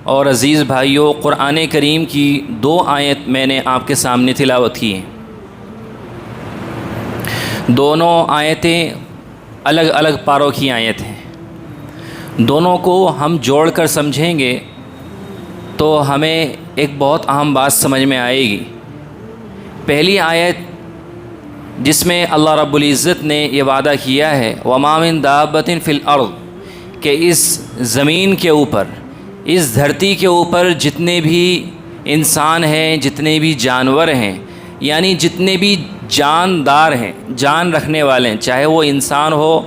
اور عزیز بھائیوں، قرآن کریم کی 2 آیت میں نے آپ کے سامنے تلاوت کی ہیں۔ دونوں آیتیں الگ الگ پاروں کی آیت ہیں۔ دونوں کو ہم جوڑ کر سمجھیں گے تو ہمیں ایک بہت اہم بات سمجھ میں آئے گی۔ پہلی آیت جس میں اللہ رب العزت نے یہ وعدہ کیا ہے وَمَا مِن دَابَّةٍ فِي الْأَرْضِ، کہ اس زمین کے اوپر، اس دھرتی کے اوپر جتنے بھی انسان ہیں، جتنے بھی جانور ہیں، یعنی جتنے بھی جاندار ہیں، جان رکھنے والے ہیں، چاہے وہ انسان ہو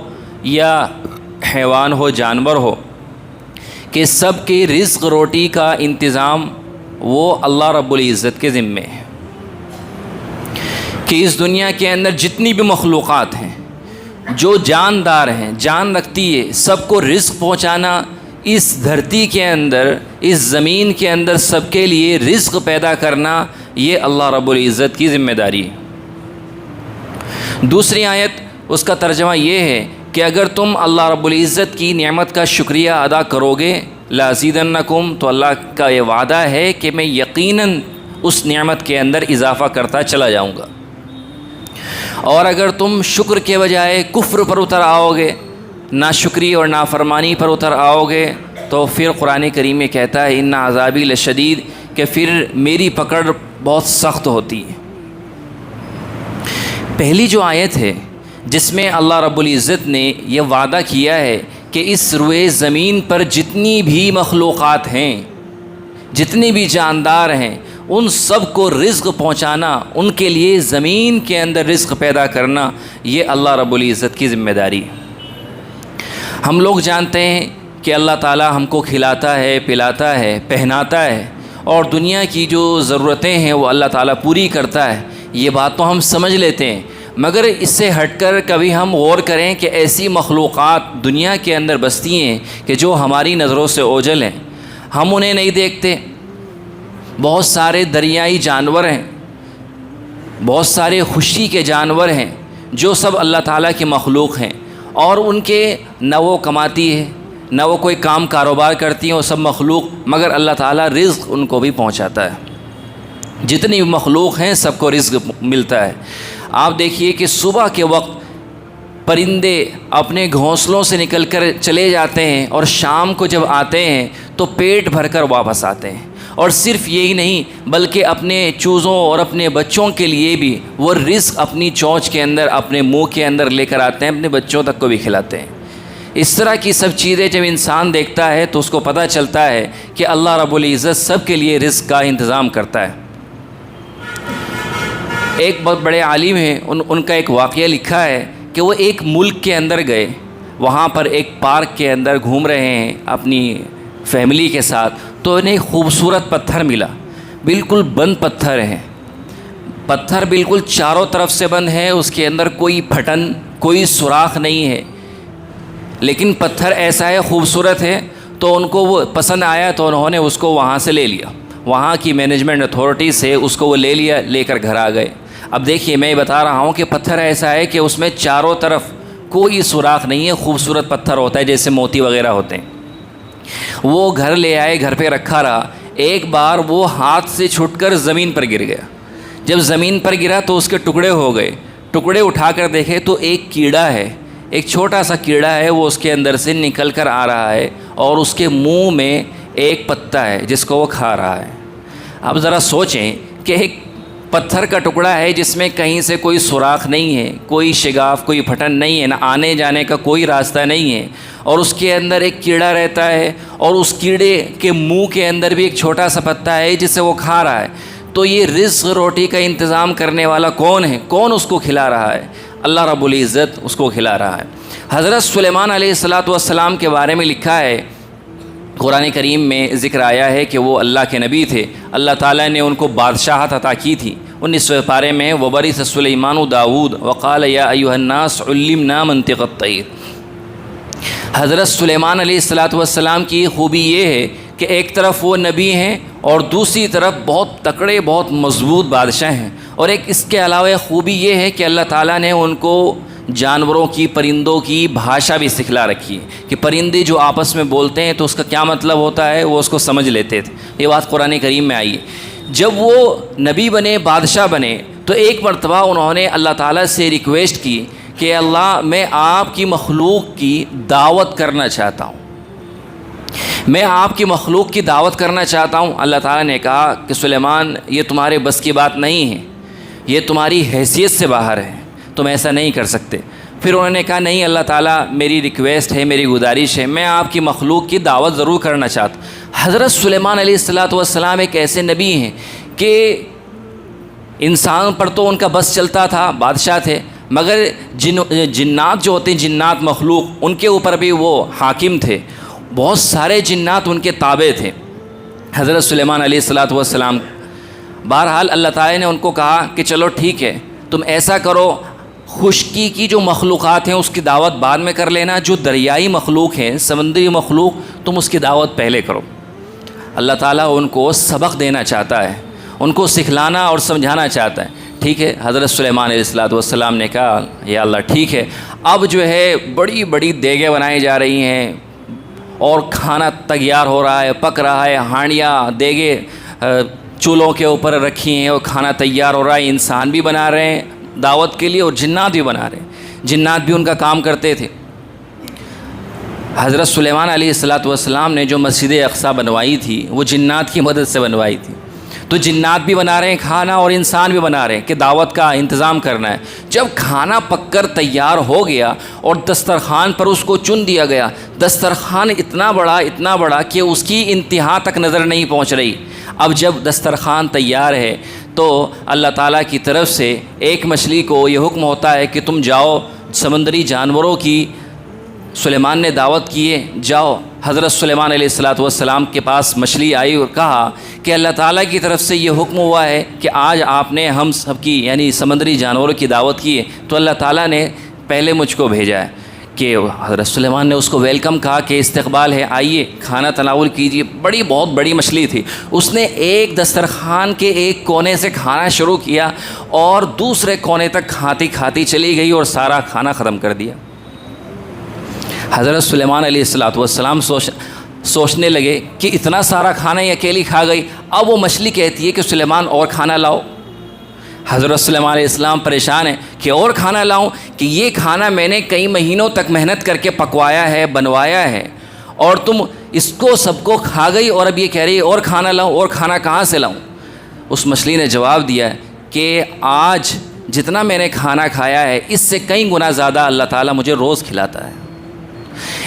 یا حیوان ہو، جانور ہو، کہ سب کے رزق روٹی کا انتظام وہ اللہ رب العزت کے ذمے ہے۔ کہ اس دنیا کے اندر جتنی بھی مخلوقات ہیں، جو جاندار ہیں، جان رکھتی ہے، سب کو رزق پہنچانا، اس دھرتی کے اندر، اس زمین کے اندر سب کے لیے رزق پیدا کرنا، یہ اللہ رب العزت کی ذمہ داری ہے۔ دوسری آیت اس کا ترجمہ یہ ہے کہ اگر تم اللہ رب العزت کی نعمت کا شکریہ ادا کرو گے لَأَزِيدَنَّكُمْ، تو اللہ کا یہ وعدہ ہے کہ میں یقیناً اس نعمت کے اندر اضافہ کرتا چلا جاؤں گا۔ اور اگر تم شکر کے بجائے کفر پر اتر آؤ گے، ناشکری اور نافرمانی پر اتر آؤ گے، تو پھر قرآن کریم میں کہتا ہے اِنَّ عَذَابِي لَشَدِيدٌ، کہ پھر میری پکڑ بہت سخت ہوتی ہے۔ پہلی جو آیت ہے جس میں اللہ رب العزت نے یہ وعدہ کیا ہے کہ اس روئے زمین پر جتنی بھی مخلوقات ہیں، جتنی بھی جاندار ہیں، ان سب کو رزق پہنچانا، ان کے لیے زمین کے اندر رزق پیدا کرنا، یہ اللہ رب العزت کی ذمہ داری ہے۔ ہم لوگ جانتے ہیں کہ اللہ تعالی ہم کو کھلاتا ہے، پلاتا ہے، پہناتا ہے، اور دنیا کی جو ضرورتیں ہیں وہ اللہ تعالی پوری کرتا ہے۔ یہ بات تو ہم سمجھ لیتے ہیں، مگر اس سے ہٹ کر کبھی ہم غور کریں کہ ایسی مخلوقات دنیا کے اندر بستی ہیں کہ جو ہماری نظروں سے اوجھل ہیں، ہم انہیں نہیں دیکھتے۔ بہت سارے دریائی جانور ہیں، بہت سارے خشکی کے جانور ہیں، جو سب اللہ تعالیٰ کی مخلوق ہیں، اور ان کے نہ وہ کماتی ہے، نہ وہ کوئی کام کاروبار کرتی ہیں، وہ سب مخلوق، مگر اللہ تعالیٰ رزق ان کو بھی پہنچاتا ہے۔ جتنی بھی مخلوق ہیں سب کو رزق ملتا ہے۔ آپ دیکھیے کہ صبح کے وقت پرندے اپنے گھونسلوں سے نکل کر چلے جاتے ہیں، اور شام کو جب آتے ہیں تو پیٹ بھر کر واپس آتے ہیں، اور صرف یہی نہیں بلکہ اپنے چوزوں اور اپنے بچوں کے لیے بھی وہ رزق اپنی چونچ کے اندر، اپنے منہ کے اندر لے کر آتے ہیں، اپنے بچوں تک کو بھی کھلاتے ہیں۔ اس طرح کی سب چیزیں جب انسان دیکھتا ہے تو اس کو پتہ چلتا ہے کہ اللہ رب العزت سب کے لیے رزق کا انتظام کرتا ہے۔ ایک بہت بڑے عالم ہیں، ان کا ایک واقعہ لکھا ہے کہ وہ ایک ملک کے اندر گئے، وہاں پر ایک پارک کے اندر گھوم رہے ہیں اپنی فیملی کے ساتھ، تو انہیں خوبصورت پتھر ملا، بالکل بند پتھر ہے، پتھر بالکل چاروں طرف سے بند ہے، اس کے اندر کوئی پھٹن، کوئی سوراخ نہیں ہے، لیکن پتھر ایسا ہے، خوبصورت ہے، تو ان کو وہ پسند آیا، تو انہوں نے اس کو وہاں سے لے لیا، وہاں کی مینجمنٹ اتھارٹی سے اس کو وہ لے لیا، لے کر گھر آ گئے۔ اب دیکھیے میں بتا رہا ہوں کہ پتھر ایسا ہے کہ اس میں چاروں طرف کوئی سوراخ نہیں ہے، خوبصورت پتھر ہوتا ہے جیسے موتی وغیرہ ہوتے ہیں۔ وہ گھر لے آئے، گھر پہ رکھا رہا، ایک بار وہ ہاتھ سے چھوٹ کر زمین پر گر گیا۔ جب زمین پر گرا تو اس کے ٹکڑے ہو گئے، ٹکڑے اٹھا کر دیکھے تو ایک کیڑا ہے، ایک چھوٹا سا کیڑا ہے، وہ اس کے اندر سے نکل کر آ رہا ہے، اور اس کے منہ میں ایک پتا ہے جس کو وہ کھا رہا ہے۔ اب ذرا سوچیں کہ ایک پتھر کا ٹکڑا ہے جس میں کہیں سے کوئی سوراخ نہیں ہے، کوئی شگاف، کوئی پھٹن نہیں ہے، نہ آنے جانے کا کوئی راستہ نہیں ہے، اور اس کے اندر ایک کیڑا رہتا ہے، اور اس کیڑے کے منہ کے اندر بھی ایک چھوٹا سا پتا ہے جسے وہ کھا رہا ہے۔ تو یہ رزق روٹی کا انتظام کرنے والا کون ہے؟ کون اس کو کھلا رہا ہے؟ اللہ رب العزت اس کو کھلا رہا ہے۔ حضرت سلیمان علیہ السلام کے بارے میں لکھا ہے، قرآن کریم میں ذکر آیا ہے کہ وہ اللہ کے نبی تھے، اللہ تعالیٰ نے ان کو بادشاہت عطا کی تھی۔ 19ویں پارے میں وَوَرِثَ سُلَيْمَانُ داؤد وَقَالَ يَا أَيُّهَا النَّاسُ عُلِّمْنَا مَنطِقَ الطَّيْرِ۔ حضرت سلیمان علیہ السلام کی خوبی یہ ہے کہ ایک طرف وہ نبی ہیں اور دوسری طرف بہت تکڑے، بہت مضبوط بادشاہ ہیں، اور ایک اس کے علاوہ خوبی یہ ہے کہ اللہ تعالیٰ نے ان کو جانوروں کی پرندوں کی بھاشا بھی سکھلا رکھی ہے کہ پرندے جو آپس میں بولتے ہیں تو اس کا کیا مطلب ہوتا ہے وہ اس کو سمجھ لیتے تھے. یہ بات قرآن کریم میں آئی ہے. جب وہ نبی بنے، بادشاہ بنے، تو ایک مرتبہ انہوں نے اللہ تعالیٰ سے ریکویسٹ کی کہ اللہ میں آپ کی مخلوق کی دعوت کرنا چاہتا ہوں، میں آپ کی مخلوق کی دعوت کرنا چاہتا ہوں. اللہ تعالیٰ نے کہا کہ سلیمان یہ تمہارے بس کی بات نہیں ہے، یہ تمہاری حیثیت سے باہر ہے، تم ایسا نہیں کر سکتے. پھر انہوں نے کہا نہیں اللہ تعالیٰ میری ریکویسٹ ہے، میری گزارش ہے، میں آپ کی مخلوق کی دعوت ضرور کرنا چاہتا ہوں. حضرت سلیمان علیہ السلام ایک ایسے نبی ہیں کہ انسان پر تو ان کا بس چلتا تھا، بادشاہ تھے، مگر جنات جو ہوتے ہیں، جنات مخلوق، ان کے اوپر بھی وہ حاکم تھے. بہت سارے جنات ان کے تابع تھے حضرت سلیمان علیہ السلام. بہرحال اللہ تعالیٰ نے ان کو کہا کہ چلو ٹھیک ہے، تم ایسا کرو، خشکی کی جو مخلوقات ہیں اس کی دعوت بعد میں کر لینا، جو دریائی مخلوق ہیں، سمندری مخلوق، تم اس کی دعوت پہلے کرو. اللہ تعالیٰ ان کو سبق دینا چاہتا ہے، ان کو سکھلانا اور سمجھانا چاہتا ہے. ٹھیک ہے، حضرت سلیمان علیہ السلام نے کہا یا اللہ ٹھیک ہے. اب جو ہے بڑی بڑی دیگیں بنائی جا رہی ہیں اور کھانا تیار ہو رہا ہے، پک رہا ہے، ہانڈیاں دیگیں چولہوں کے اوپر رکھی ہیں اور کھانا تیار ہو رہا ہے. انسان بھی بنا رہے ہیں دعوت کے لیے اور جنات بھی بنا رہے ہیں، جنات بھی ان کا کام کرتے تھے. حضرت سلیمان علیہ السلام نے جو مسجد اقصیٰ بنوائی تھی وہ جنات کی مدد سے بنوائی تھی. تو جنات بھی بنا رہے ہیں کھانا اور انسان بھی بنا رہے ہیں کہ دعوت کا انتظام کرنا ہے. جب کھانا پک کر تیار ہو گیا اور دسترخوان پر اس کو چن دیا گیا، دسترخوان اتنا بڑا کہ اس کی انتہا تک نظر نہیں پہنچ رہی. اب جب دسترخوان تیار ہے تو اللہ تعالیٰ کی طرف سے ایک مچھلی کو یہ حکم ہوتا ہے کہ تم جاؤ، سمندری جانوروں کی سلیمان نے دعوت کیے، جاؤ. حضرت سلیمان علیہ السلام کے پاس مچھلی آئی اور کہا کہ اللہ تعالیٰ کی طرف سے یہ حکم ہوا ہے کہ آج آپ نے ہم سب کی یعنی سمندری جانوروں کی دعوت کی ہے، تو اللہ تعالیٰ نے پہلے مجھ کو بھیجا ہے. کہ حضرت سلیمان نے اس کو ویلکم کہا کہ استقبال ہے، آئیے کھانا تناول کیجیے. بہت بڑی مچھلی تھی. اس نے ایک دسترخوان کے ایک کونے سے کھانا شروع کیا اور دوسرے کونے تک کھاتی کھاتی چلی گئی اور سارا کھانا ختم کر دیا. حضرت سلیمان علیہ السلام سوچنے لگے کہ اتنا سارا کھانا یہ اکیلی کھا گئی. اب وہ مچھلی کہتی ہے کہ سلیمان اور کھانا لاؤ. حضرت سلیمان علیہ السلام پریشان ہیں کہ اور کھانا لاؤں، کہ یہ کھانا میں نے کئی مہینوں تک محنت کر کے پکوایا ہے، بنوایا ہے، اور تم اس کو سب کو کھا گئی اور اب یہ کہہ رہی ہے اور کھانا لاؤں. اور کھانا کہاں سے لاؤں؟ اس مچھلی نے جواب دیا کہ آج جتنا میں نے کھانا کھایا ہے اس سے کئی گنا زیادہ اللہ تعالیٰ مجھے روز کھلاتا ہے،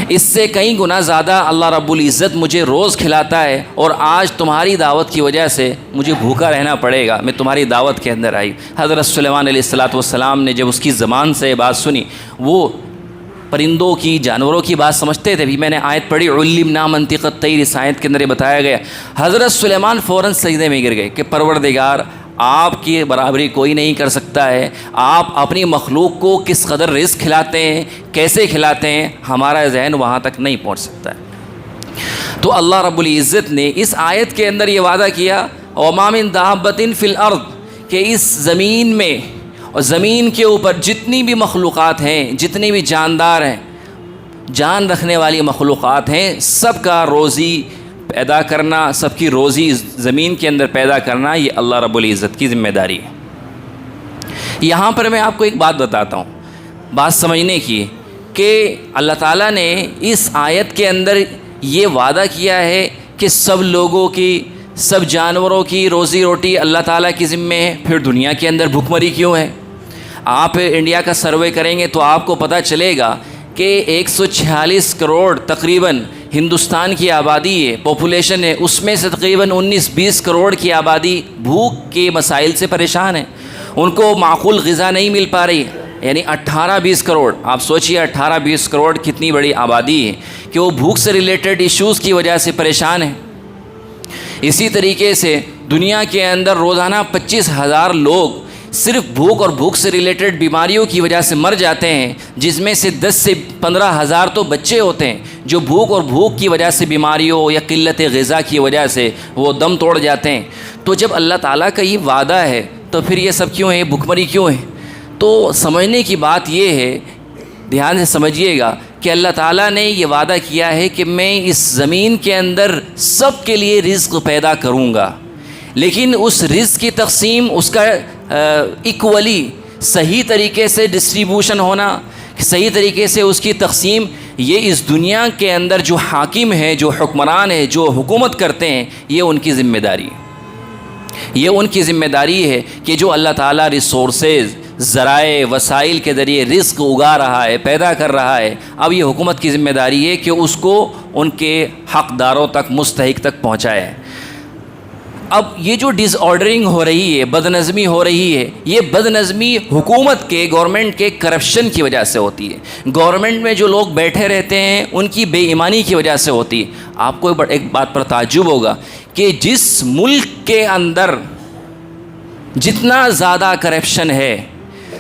اس سے کئی گنا زیادہ اللہ رب العزت مجھے روز کھلاتا ہے، اور آج تمہاری دعوت کی وجہ سے مجھے بھوکا رہنا پڑے گا. میں تمہاری دعوت کے اندر آئی. حضرت سلیمان علیہ السلام نے جب اس کی زبان سے بات سنی، وہ پرندوں کی، جانوروں کی بات سمجھتے تھے. بھی میں نے آیت پڑھی علمنا منطق الطیر، اس آیت کے اندر یہ بتایا گیا. حضرت سلیمان فوراً سجدے میں گر گئے کہ پروردگار آپ کی برابری کوئی نہیں کر سکتا ہے. آپ اپنی مخلوق کو کس قدر رزق کھلاتے ہیں، کیسے کھلاتے ہیں، ہمارا ذہن وہاں تک نہیں پہنچ سکتا ہے. تو اللہ رب العزت نے اس آیت کے اندر یہ وعدہ کیا وَمَا مِن دَابَّةٍ فِي الْأَرْضِ، کہ اس زمین میں اور زمین کے اوپر جتنی بھی مخلوقات ہیں، جتنی بھی جاندار ہیں، جان رکھنے والی مخلوقات ہیں، سب کا روزی پیدا کرنا، سب کی روزی زمین کے اندر پیدا کرنا، یہ اللہ رب العزت کی ذمہ داری ہے. یہاں پر میں آپ کو ایک بات بتاتا ہوں، بات سمجھنے کی، کہ اللہ تعالیٰ نے اس آیت کے اندر یہ وعدہ کیا ہے کہ سب لوگوں کی، سب جانوروں کی روزی روٹی اللہ تعالیٰ کی ذمہ ہے. پھر دنیا کے اندر بھوک مری کیوں ہے؟ آپ انڈیا کا سروے کریں گے تو آپ کو پتہ چلے گا کہ 146 کروڑ تقریباً ہندوستان کی آبادی ہے، پاپولیشن ہے، اس میں سے تقریباً 19-20 کروڑ کی آبادی بھوک کے مسائل سے پریشان ہے. ان کو معقول غذا نہیں مل پا رہی. یعنی 18-20 کروڑ، آپ سوچئے 18-20 کروڑ کتنی بڑی آبادی ہے کہ وہ بھوک سے ریلیٹڈ ایشوز کی وجہ سے پریشان ہیں. اسی طریقے سے دنیا کے اندر روزانہ 25,000 لوگ صرف بھوک اور بھوک سے ریلیٹڈ بیماریوں کی وجہ سے مر جاتے ہیں، جس میں سے 10 سے 15,000 تو بچے ہوتے ہیں جو بھوک اور بھوک کی وجہ سے، بیماریوں یا قلت غذا کی وجہ سے وہ دم توڑ جاتے ہیں. تو جب اللہ تعالیٰ کا یہ وعدہ ہے تو پھر یہ سب کیوں ہے، بھوک مری کیوں ہے؟ تو سمجھنے کی بات یہ ہے، دھیان سے سمجھیے گا کہ اللہ تعالیٰ نے یہ وعدہ کیا ہے کہ میں اس زمین کے اندر سب کے لیے رزق پیدا کروں گا، لیکن اس رزق کی تقسیم، اس کا ایکولی صحیح طریقے سے ڈسٹریبیوشن ہونا، صحیح طریقے سے اس کی تقسیم، یہ اس دنیا کے اندر جو حاکم ہیں، جو حکمران ہیں، جو حکومت کرتے ہیں، یہ ان کی ذمہ داری ہے۔ یہ ان کی ذمہ داری ہے کہ جو اللہ تعالیٰ ریسورسز، ذرائع، وسائل کے ذریعے رزق اگا رہا ہے، پیدا کر رہا ہے، اب یہ حکومت کی ذمہ داری ہے کہ اس کو ان کے حقداروں تک، مستحق تک پہنچائے۔ اب یہ جو ڈس آرڈرنگ ہو رہی ہے، بد نظمی ہو رہی ہے، یہ بد نظمی حکومت کے، گورنمنٹ کے کرپشن کی وجہ سے ہوتی ہے۔ گورنمنٹ میں جو لوگ بیٹھے رہتے ہیں ان کی بے ایمانی کی وجہ سے ہوتی ہے۔ آپ کو ایک بات پر تعجب ہوگا کہ جس ملک کے اندر جتنا زیادہ کرپشن ہے،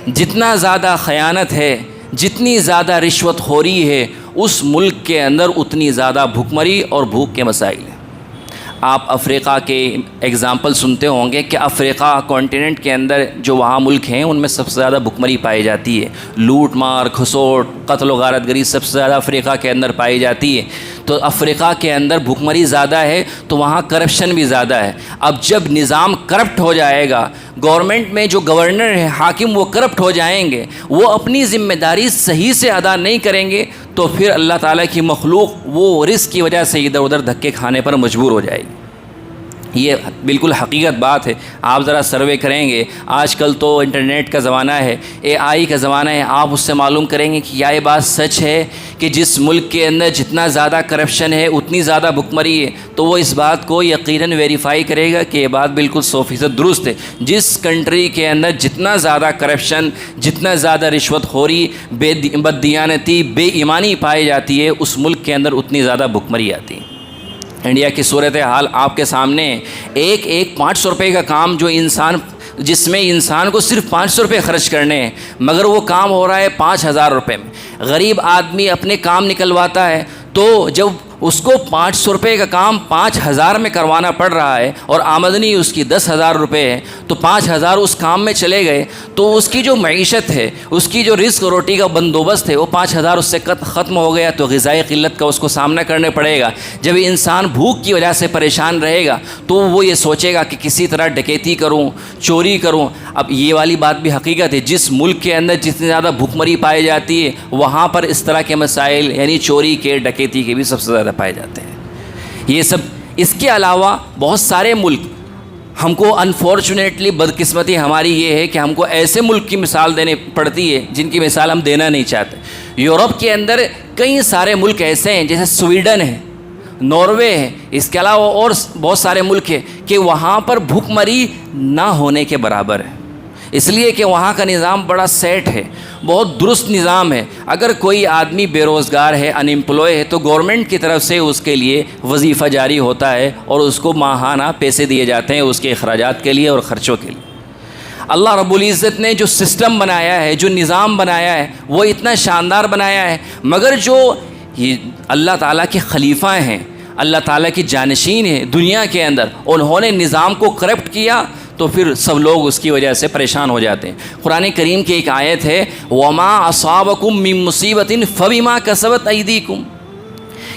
جتنا زیادہ خیانت ہے، جتنی زیادہ رشوت خوری ہے، اس ملک کے اندر اتنی زیادہ بھوکمری اور بھوک کے مسائل ہیں۔ آپ افریقہ کے اگزامپل سنتے ہوں گے کہ افریقہ کانٹیننٹ کے اندر جو وہاں ملک ہیں ان میں سب سے زیادہ بھوکمری پائی جاتی ہے، لوٹ مار، کھسوٹ، قتل و غارت گری سب سے زیادہ افریقہ کے اندر پائی جاتی ہے۔ تو افریقہ کے اندر بھوکمری زیادہ ہے تو وہاں کرپشن بھی زیادہ ہے۔ اب جب نظام کرپٹ ہو جائے گا، گورنمنٹ میں جو گورنر ہیں، حاکم، وہ کرپٹ ہو جائیں گے، وہ اپنی ذمہ داری صحیح سے ادا نہیں کریں گے، تو پھر اللہ تعالیٰ کی مخلوق وہ رزق کی وجہ سے ادھر ادھر دھکے کھانے پر مجبور ہو جائے گی۔ یہ بالکل حقیقت بات ہے۔ آپ ذرا سروے کریں گے، آج کل تو انٹرنیٹ کا زمانہ ہے، AI کا زمانہ ہے، آپ اس سے معلوم کریں گے کہ یہ بات سچ ہے کہ جس ملک کے اندر جتنا زیادہ کرپشن ہے اتنی زیادہ بھوکمری ہے، تو وہ اس بات کو یقیناً ویریفائی کرے گا کہ یہ بات بالکل 100% درست ہے۔ جس کنٹری کے اندر جتنا زیادہ کرپشن، جتنا زیادہ رشوت خوری، بددیانتی، بے ایمانی پائی جاتی ہے، اس ملک کے اندر اتنی زیادہ بھوکمری آتی ہے۔ انڈیا کی صورتحال آپ کے سامنے، ایک 500 روپے کا کام جو جس میں انسان کو صرف 500 روپے خرچ کرنے ہیں، مگر وہ کام ہو رہا ہے 5000 روپے میں۔ غریب آدمی اپنے کام نکلواتا ہے تو جب اس کو 500 روپے کا کام 5000 میں کروانا پڑ رہا ہے اور آمدنی اس کی 10,000 روپے ہے، تو 5000 اس کام میں چلے گئے تو اس کی جو معیشت ہے، اس کی جو رزق روٹی کا بندوبست ہے، وہ 5000 اس سے ختم ہو گیا، تو غذائی قلت کا اس کو سامنا کرنے پڑے گا۔ جب انسان بھوک کی وجہ سے پریشان رہے گا تو وہ یہ سوچے گا کہ کسی طرح ڈکیتی کروں، چوری کروں۔ اب یہ والی بات بھی حقیقت ہے، جس ملک کے اندر جتنی زیادہ بھوکمری پائی جاتی ہے وہاں پر اس طرح کے مسائل، یعنی چوری کے، ڈکیتی کے بھی سب سے زیادہ پائے جاتے ہیں۔ یہ سب، اس کے علاوہ بہت سارے ملک، ہم کو انفارچونیٹلی بدقسمتی ہماری یہ ہے کہ ہم کو ایسے ملک کی مثال دینی پڑتی ہے جن کی مثال ہم دینا نہیں چاہتے۔ یورپ کے اندر کئی سارے ملک ایسے ہیں، جیسے سویڈن ہے، ناروے ہے، اس کے علاوہ اور بہت سارے ملک ہیں کہ وہاں پر بھوکمری نہ ہونے کے برابر ہے، اس لیے کہ وہاں کا نظام بڑا سیٹ ہے، بہت درست نظام ہے۔ اگر کوئی آدمی بے روزگار ہے، ان ایمپلائے ہے، تو گورنمنٹ کی طرف سے اس کے لیے وظیفہ جاری ہوتا ہے اور اس کو ماہانہ پیسے دیے جاتے ہیں اس کے اخراجات کے لیے اور خرچوں کے لیے۔ اللہ رب العزت نے جو سسٹم بنایا ہے، جو نظام بنایا ہے، وہ اتنا شاندار بنایا ہے، مگر جو یہ اللہ تعالیٰ کے خلیفہ ہیں، اللہ تعالیٰ کی جانشین ہیں دنیا کے اندر، انہوں نے نظام کو کرپٹ کیا تو پھر سب لوگ اس کی وجہ سے پریشان ہو جاتے ہیں۔ قرآن کریم کی ایک آیت ہے، وَمَا أَصَابَكُم مِّن مُّصِيبَةٍ فَبِمَا كَسَبَتْ أَيْدِيكُمْ،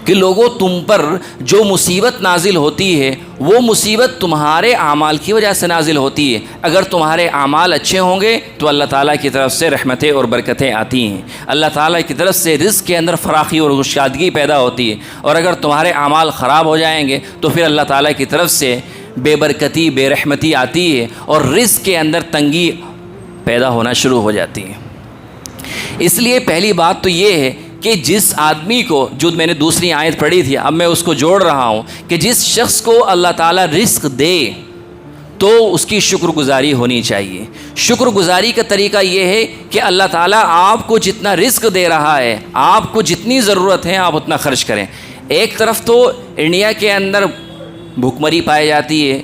کہ لوگوں تم پر جو مصیبت نازل ہوتی ہے وہ مصیبت تمہارے اعمال کی وجہ سے نازل ہوتی ہے۔ اگر تمہارے اعمال اچھے ہوں گے تو اللہ تعالیٰ کی طرف سے رحمتیں اور برکتیں آتی ہیں، اللہ تعالیٰ کی طرف سے رزق کے اندر فراخی اور گشادگی پیدا ہوتی ہے، اور اگر تمہارے اعمال خراب ہو جائیں گے تو پھر اللہ تعالیٰ کی طرف سے بے برکتی، بے رحمتی آتی ہے اور رزق کے اندر تنگی پیدا ہونا شروع ہو جاتی ہے۔ اس لیے پہلی بات تو یہ ہے کہ جس آدمی کو، جو میں نے دوسری آیت پڑھی تھی، اب میں اس کو جوڑ رہا ہوں، کہ جس شخص کو اللہ تعالیٰ رزق دے تو اس کی شکر گزاری ہونی چاہیے۔ شکر گزاری کا طریقہ یہ ہے کہ اللہ تعالیٰ آپ کو جتنا رزق دے رہا ہے، آپ کو جتنی ضرورت ہے آپ اتنا خرچ کریں۔ ایک طرف تو انڈیا کے اندر بھوکمری پائی جاتی ہے،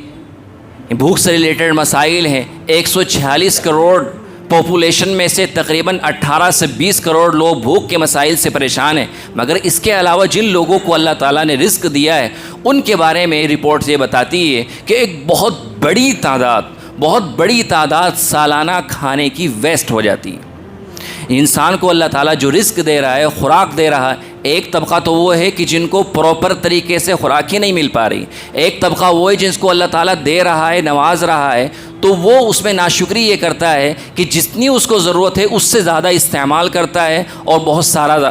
بھوک سے ریلیٹڈ مسائل ہیں، 146 کروڑ پاپولیشن میں سے تقریباً 18 سے 20 کروڑ لوگ بھوک کے مسائل سے پریشان ہیں، مگر اس کے علاوہ جن لوگوں کو اللہ تعالیٰ نے رزق دیا ہے ان کے بارے میں رپورٹس یہ بتاتی ہے کہ ایک بہت بڑی تعداد، بہت بڑی تعداد سالانہ کھانے کی ویسٹ ہو جاتی ہے۔ انسان کو اللہ تعالیٰ جو رزق دے رہا ہے، خوراک دے رہا ہے، ایک طبقہ تو وہ ہے کہ جن کو پراپر طریقے سے خوراک ہی نہیں مل پا رہی، ایک طبقہ وہ ہے جس کو اللہ تعالیٰ دے رہا ہے، نواز رہا ہے، تو وہ اس میں ناشکری یہ کرتا ہے کہ جتنی اس کو ضرورت ہے اس سے زیادہ استعمال کرتا ہے، اور بہت سارا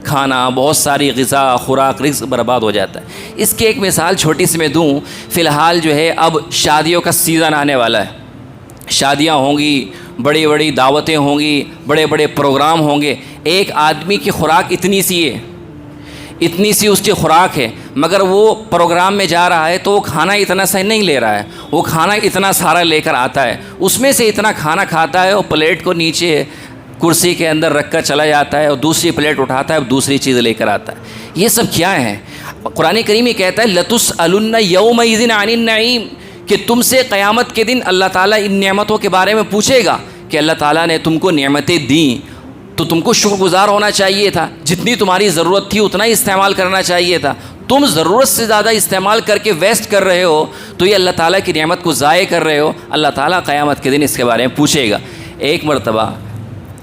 کھانا، بہت ساری غذا، خوراک، رزق برباد ہو جاتا ہے۔ اس کی ایک مثال چھوٹی سی میں دوں، فی الحال جو ہے اب شادیوں کا سیزن آنے والا ہے، شادیاں ہوں گی، بڑی بڑی دعوتیں ہوں گی، بڑے بڑے پروگرام ہوں گے۔ ایک آدمی کی خوراک اتنی سی ہے، اتنی سی اس کی خوراک ہے، مگر وہ پروگرام میں جا رہا ہے تو وہ کھانا اتنا سا نہیں لے رہا ہے، وہ کھانا اتنا سارا لے کر آتا ہے، اس میں سے اتنا کھانا کھاتا ہے اور پلیٹ کو نیچے کرسی کے اندر رکھ کر چلا جاتا ہے، اور دوسری پلیٹ اٹھاتا ہے اور دوسری چیز لے کر آتا ہے۔ یہ سب کیا ہے؟ قرآن کریم یہ کہتا ہے لَتُسْأَلُنَّ يَوْمَئِذٍ عَنِ النَّعِيمِ، کہ تم سے قیامت کے دن اللہ تعالیٰ ان نعمتوں کے بارے میں پوچھے گا کہ اللہ تعالیٰ نے تم کو نعمتیں دیں تو تم کو شکر گزار ہونا چاہیے تھا، جتنی تمہاری ضرورت تھی اتنا ہی استعمال کرنا چاہیے تھا، تم ضرورت سے زیادہ استعمال کر کے ویسٹ کر رہے ہو تو یہ اللہ تعالیٰ کی نعمت کو ضائع کر رہے ہو۔ اللہ تعالیٰ قیامت کے دن اس کے بارے میں پوچھے گا۔ ایک مرتبہ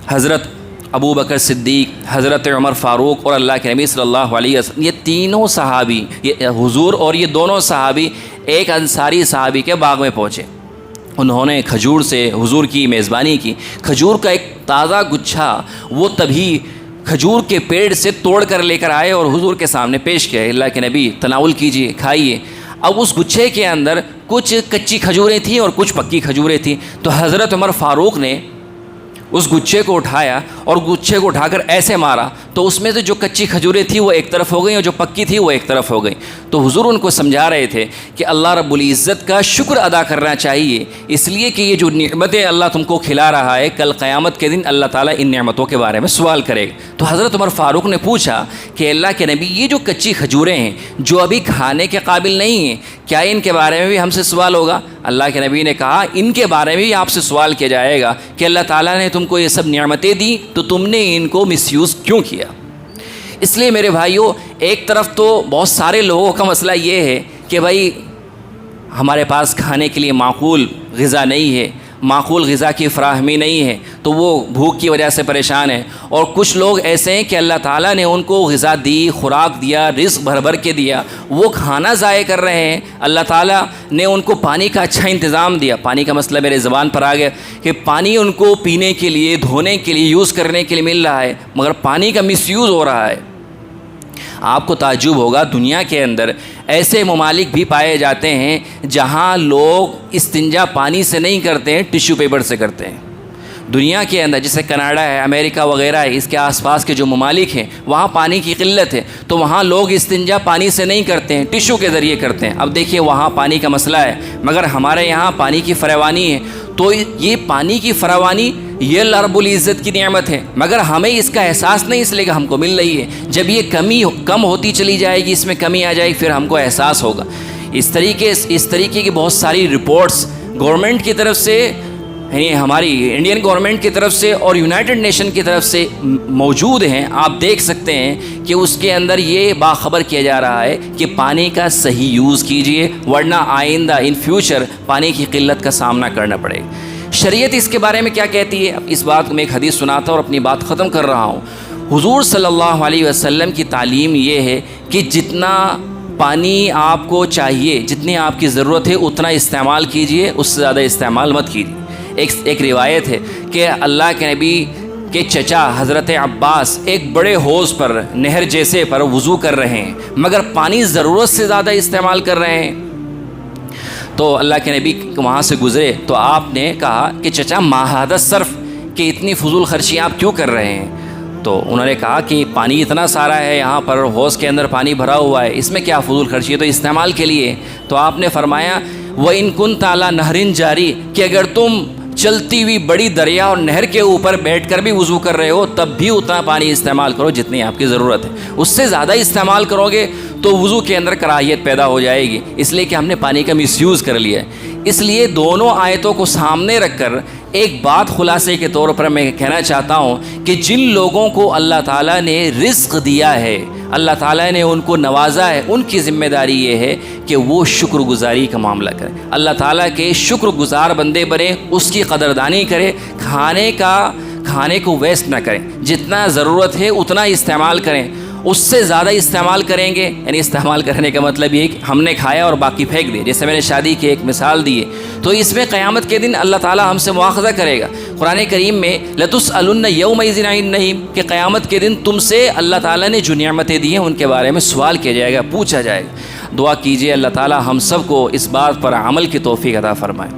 حضرت ابو بکر صدیق، حضرت عمر فاروق اور اللہ کے نبی صلی اللہ علیہ وسلم، یہ تینوں صحابی، یہ حضور اور یہ دونوں صحابی ایک انصاری صحابی کے باغ میں پہنچے۔ انہوں نے کھجور سے حضور کی میزبانی کی، کھجور کا ایک تازہ گچھا وہ تبھی کھجور کے پیڑ سے توڑ کر لے کر آئے اور حضور کے سامنے پیش کیا، اللہ کے نبی تناول کیجئے، کھائیے۔ اب اس گچھے کے اندر کچھ کچی کھجوریں تھیں اور کچھ پکی کھجوریں تھیں، تو حضرت عمر فاروق نے اس گچھے کو اٹھایا اور گچھے کو اٹھا کر ایسے مارا تو اس میں سے جو کچی کھجوریں تھیں وہ ایک طرف ہو گئیں اور جو پکی تھی وہ ایک طرف ہو گئیں۔ تو حضور ان کو سمجھا رہے تھے کہ اللہ رب العزت کا شکر ادا کرنا چاہیے، اس لیے کہ یہ جو نعمتیں اللہ تم کو کھلا رہا ہے، کل قیامت کے دن اللہ تعالیٰ ان نعمتوں کے بارے میں سوال کرے گا۔ تو حضرت عمر فاروق نے پوچھا کہ اللہ کے نبی، یہ جو کچی کھجوریں ہیں جو ابھی کھانے کے قابل نہیں ہیں، کیا ان کے بارے میں بھی ہم سے سوال ہوگا؟ اللہ کے نبی نے کہا ان کے بارے میں بھی آپ سے سوال کیا جائے گا کہ اللہ تعالیٰ نے تم کو یہ سب نعمتیں دی تو تم نے ان کو مس یوز کیوں کیا۔ اس لیے میرے بھائیوں، ایک طرف تو بہت سارے لوگوں کا مسئلہ یہ ہے کہ بھائی ہمارے پاس کھانے کے لیے معقول غذا نہیں ہے، معقول غذا کی فراہمی نہیں ہے، تو وہ بھوک کی وجہ سے پریشان ہیں، اور کچھ لوگ ایسے ہیں کہ اللہ تعالیٰ نے ان کو غذا دی، خوراک دیا، رزق بھر بھر کے دیا، وہ کھانا ضائع کر رہے ہیں۔ اللہ تعالیٰ نے ان کو پانی کا اچھا انتظام دیا، پانی کا مسئلہ میرے زبان پر آ گیا کہ پانی ان کو پینے کے لیے، دھونے کے لیے، یوز کرنے کے لیے مل رہا ہے، مگر پانی کا مس یوز ہو رہا ہے۔ آپ کو تعجب ہوگا، دنیا کے اندر ایسے ممالک بھی پائے جاتے ہیں جہاں لوگ استنجا پانی سے نہیں کرتے ہیں، ٹیشو پیپر سے کرتے ہیں۔ دنیا کے اندر جیسے کینیڈا ہے، امریکہ وغیرہ ہے، اس کے آس پاس کے جو ممالک ہیں وہاں پانی کی قلت ہے، تو وہاں لوگ استنجا پانی سے نہیں کرتے ہیں، ٹیشو کے ذریعے کرتے ہیں۔ اب دیکھیے وہاں پانی کا مسئلہ ہے، مگر ہمارے یہاں پانی کی فراوانی ہے، تو یہ پانی کی فراوانی یہ اللہ رب العزت کی نعمت ہے، مگر ہمیں اس کا احساس نہیں، اس لیے کہ ہم کو مل رہی ہے۔ جب یہ کم ہوتی چلی جائے گی، اس میں کمی آ جائے گی، پھر ہم کو احساس ہوگا۔ اس طریقے کی بہت ساری رپورٹس گورنمنٹ کی طرف سے، یعنی ہماری انڈین گورنمنٹ کی طرف سے اور یونائٹڈ نیشن کی طرف سے موجود ہیں، آپ دیکھ سکتے ہیں کہ اس کے اندر یہ باخبر کیا جا رہا ہے کہ پانی کا صحیح یوز کیجئے، ورنہ آئندہ ان فیوچر پانی کی قلت کا سامنا کرنا پڑے گا۔ شریعت اس کے بارے میں کیا کہتی ہے؟ اب اس بات میں ایک حدیث سناتا ہوں اور اپنی بات ختم کر رہا ہوں۔ حضور صلی اللہ علیہ وسلم کی تعلیم یہ ہے کہ جتنا پانی آپ کو چاہیے، جتنی آپ کی ضرورت ہے اتنا استعمال کیجئے، اس سے زیادہ استعمال مت کیجئے۔ ایک روایت ہے کہ اللہ کے نبی کے چچا حضرت عباس ایک بڑے حوض پر، نہر جیسے پر وضو کر رہے ہیں، مگر پانی ضرورت سے زیادہ استعمال کر رہے ہیں۔ تو اللہ کے نبی وہاں سے گزرے تو آپ نے کہا کہ چچا ما ھذا الصرف، کہ اتنی فضول خرچی آپ کیوں کر رہے ہیں؟ تو انہوں نے کہا کہ پانی اتنا سارا ہے، یہاں پر حوض کے اندر پانی بھرا ہوا ہے، اس میں کیا فضول خرچی ہے، تو استعمال کے لیے۔ تو آپ نے فرمایا وَإِن كُنتَ عَلَىٰ نَهْرٍ جاری، کہ اگر تم چلتی ہوئی بڑی دریا اور نہر کے اوپر بیٹھ کر بھی وضو کر رہے ہو تب بھی اتنا پانی استعمال کرو جتنی آپ کی ضرورت ہے، اس سے زیادہ استعمال کرو گے تو وضو کے اندر کراہیت پیدا ہو جائے گی، اس لیے کہ ہم نے پانی کا مس یوز کر لیا ہے۔ اس لیے دونوں آیتوں کو سامنے رکھ کر ایک بات خلاصے کے طور پر میں کہنا چاہتا ہوں کہ جن لوگوں کو اللہ تعالیٰ نے رزق دیا ہے، اللہ تعالیٰ نے ان کو نوازا ہے، ان کی ذمہ داری یہ ہے کہ وہ شکر گزاری کا معاملہ کریں، اللہ تعالیٰ کے شکر گزار بندے بنے، اس کی قدردانی کریں، کھانے کو ویسٹ نہ کریں، جتنا ضرورت ہے اتنا ہی استعمال کریں، اس سے زیادہ استعمال کریں گے، یعنی استعمال کرنے کا مطلب یہ کہ ہم نے کھایا اور باقی پھینک دیا، جیسے میں نے شادی کی ایک مثال دی ہے، تو اس میں قیامت کے دن اللہ تعالیٰ ہم سے مواخذہ کرے گا۔ قرآن کریم میں لَتُسْأَلُنَّ يَوْمَئِذٍ عَنِ النَّعِيمِ کہ قیامت کے دن تم سے اللہ تعالیٰ نے جو نعمتیں دی ہیں ان کے بارے میں سوال کیا جائے گا، پوچھا جائے گا۔ دعا کیجئے اللہ تعالیٰ ہم سب کو اس بات پر عمل کی توفیق عطا فرمائے۔